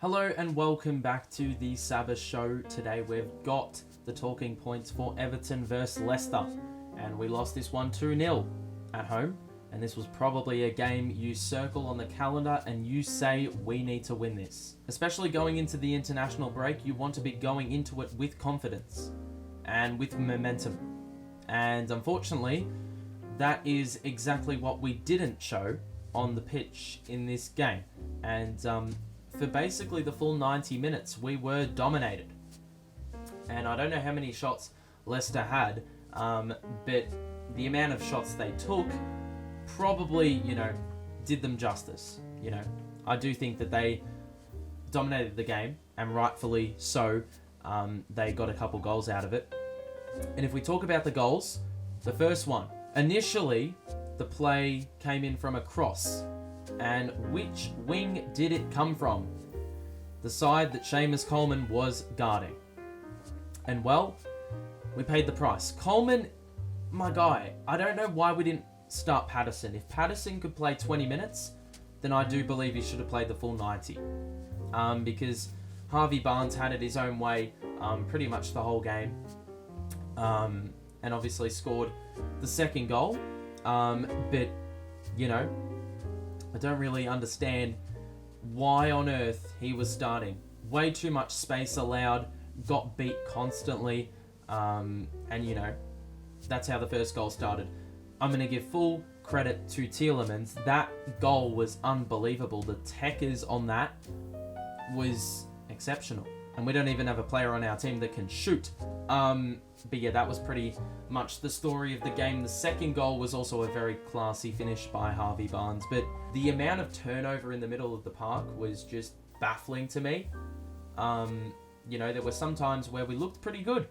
Hello and welcome back to the Sabbath Show. Today we've got the talking points for Everton versus Leicester. And we lost this one 2-0 at home. And this was probably a game you circle on the calendar and you say, we need to win this. Especially going into the international break, you want to be going into it with confidence and with momentum. And unfortunately, that is exactly what we didn't show on the pitch in this game. And for basically the full 90 minutes, we were dominated. And I don't know how many shots Leicester had, but the amount of shots they took probably, did them justice. I do think that they dominated the game, and rightfully so. They got a couple goals out of it. And if we talk about the goals, the first one, initially, the play came in from a cross. And which wing did it come from? The side that Seamus Coleman was guarding. And well, we paid the price. Coleman, my guy, I don't know why we didn't start Patterson. If Patterson could play 20 minutes, then I do believe he should have played the full 90. Because Harvey Barnes had it his own way pretty much the whole game. And obviously scored the second goal. But, I don't really understand why on earth he was starting. Way too much space allowed, got beat constantly, and that's how the first goal started. I'm going to give full credit to Tielemans. That goal was unbelievable. The techers on that was exceptional. And we don't even have a player on our team that can shoot. But yeah, that was pretty much the story of the game. The second goal was also a very classy finish by Harvey Barnes. But the amount of turnover in the middle of the park was just baffling to me. There were some times where we looked pretty good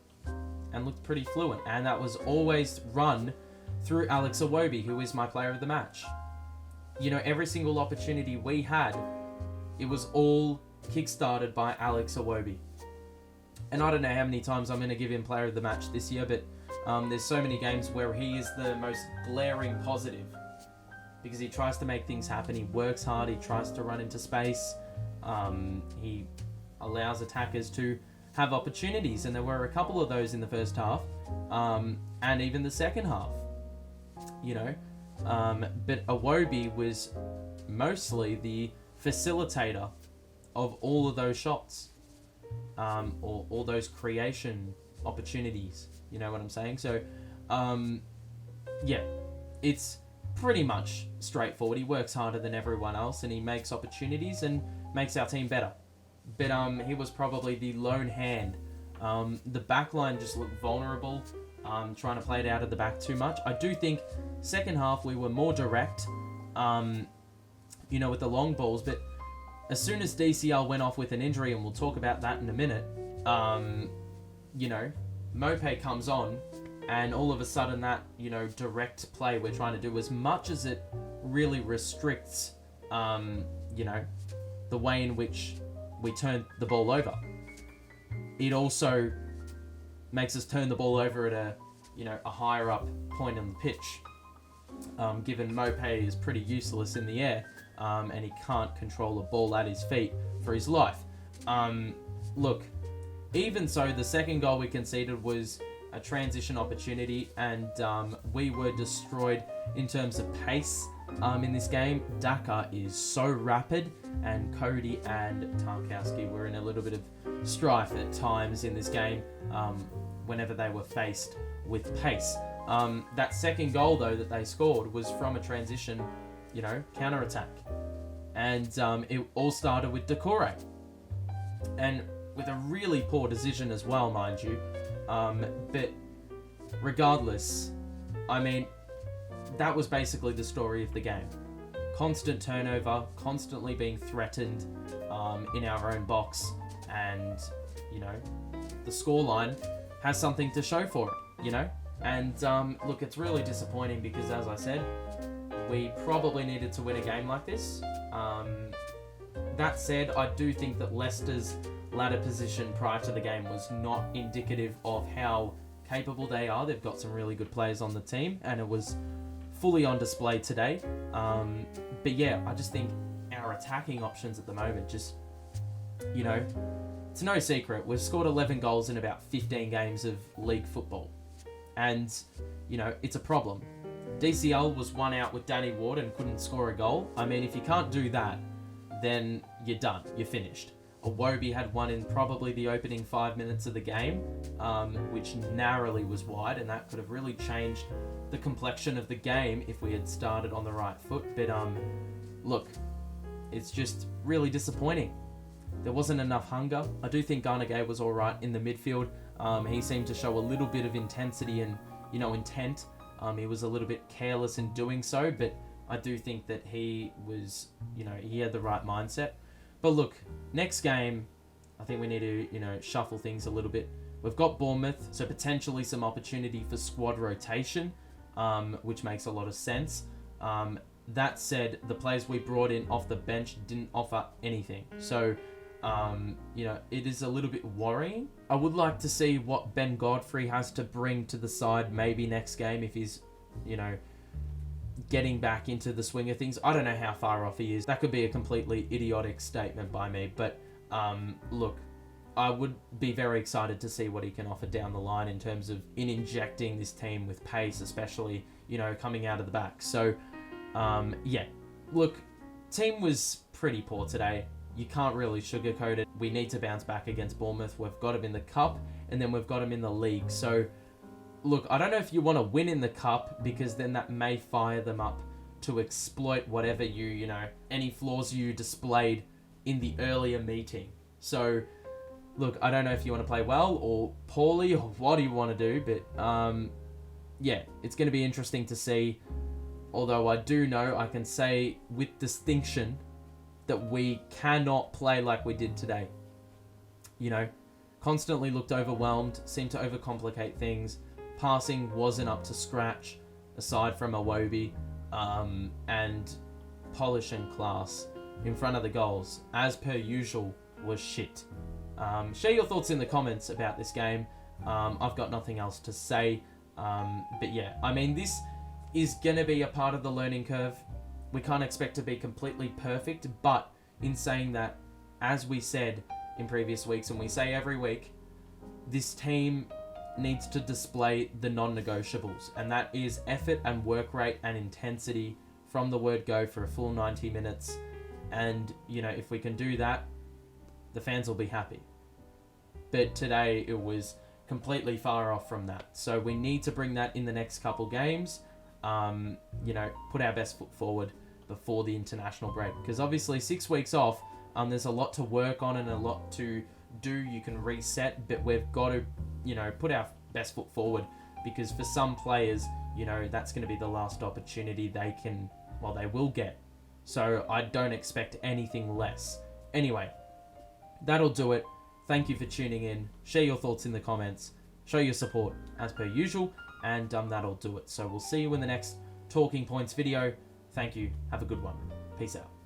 and looked pretty fluent. And that was always run through Alex Iwobi, who is my player of the match. Every single opportunity we had, it was all kickstarted by Alex Iwobi. And I don't know how many times I'm going to give him player of the match this year, but there's so many games where he is the most glaring positive because he tries to make things happen. He works hard. He tries to run into space. He allows attackers to have opportunities, and there were a couple of those in the first half, and even the second half. But Iwobi was mostly the facilitator of all of those shots. Or all those creation opportunities. You know what I'm saying? So, it's pretty much straightforward. He works harder than everyone else, and he makes opportunities and makes our team better. But he was probably the lone hand. The back line just looked vulnerable, trying to play it out of the back too much. I do think second half we were more direct, with the long balls, but as soon as DCL went off with an injury, and we'll talk about that in a minute, Mope comes on, and all of a sudden that, direct play we're trying to do, as much as it really restricts, the way in which we turn the ball over, it also makes us turn the ball over at a higher up point on the pitch, given Mope is pretty useless in the air. And he can't control a ball at his feet for his life. Look, even so, the second goal we conceded was a transition opportunity, and we were destroyed in terms of pace in this game. Daka is so rapid, and Cody and Tarkowski were in a little bit of strife at times in this game whenever they were faced with pace. That second goal, though, that they scored was from a transition counter-attack. And it all started with Decore. And with a really poor decision as well, mind you. But regardless, that was basically the story of the game. Constant turnover, constantly being threatened in our own box. And, the scoreline has something to show for it, And, look, it's really disappointing because, as I said, we probably needed to win a game like this. That said, I do think that Leicester's ladder position prior to the game was not indicative of how capable they are. They've got some really good players on the team, and it was fully on display today. But yeah, I just think our attacking options at the moment just you know, it's no secret. We've scored 11 goals in about 15 games of league football. And, you know, it's a problem. DCL was one out with Danny Ward and couldn't score a goal. I mean, if you can't do that, then you're done. You're finished. Iwobi had one in probably the opening 5 minutes of the game, which narrowly was wide, and that could have really changed the complexion of the game if we had started on the right foot. But look, it's just really disappointing. There wasn't enough hunger. I do think Garnagay was all right in the midfield. He seemed to show a little bit of intensity and, you know, intent. He was a little bit careless in doing so, but I do think that he was, you know, he had the right mindset. But look, next game, I think we need to, you know, shuffle things a little bit. We've got Bournemouth, so potentially some opportunity for squad rotation, which makes a lot of sense. That said, the players we brought in off the bench didn't offer anything. So, you know, it is a little bit worrying. I would like to see what Ben Godfrey has to bring to the side maybe next game if he's, you know, getting back into the swing of things. I don't know how far off he is. That could be a completely idiotic statement by me. But, look, I would be very excited to see what he can offer down the line in terms of injecting this team with pace, especially, you know, coming out of the back. So, yeah, look, team was pretty poor today. You can't really sugarcoat it. We need to bounce back against Bournemouth. We've got him in the cup, and then we've got him in the league. So, look, I don't know if you want to win in the cup, because then that may fire them up to exploit whatever you know, any flaws you displayed in the earlier meeting. So, look, I don't know if you want to play well or poorly, or what do you want to do, but, yeah, it's going to be interesting to see. Although I do know, I can say with distinction that we cannot play like we did today. You know, constantly looked overwhelmed, seemed to overcomplicate things. Passing wasn't up to scratch, aside from Iwobi, and polish and class in front of the goals, as per usual, was shit. Share your thoughts in the comments about this game. I've got nothing else to say. But yeah, I mean, this is going to be a part of the learning curve. We can't expect to be completely perfect, but in saying that, as we said in previous weeks, and we say every week, this team needs to display the non-negotiables, and that is effort and work rate and intensity from the word go for a full 90 minutes. And, you know, if we can do that, the fans will be happy. But today it was completely far off from that. So we need to bring that in the next couple games. You know, put our best foot forward before the international break, because obviously 6 weeks off, there's a lot to work on and a lot to do. You can reset, but we've got to, you know, put our best foot forward, because for some players, you know, that's going to be the last opportunity they will get. So I don't expect anything less. Anyway, that'll do it. Thank you for tuning in. Share your thoughts in the comments. Show your support as per usual. And that'll do it. So we'll see you in the next Talking Points video. Thank you. Have a good one. Peace out.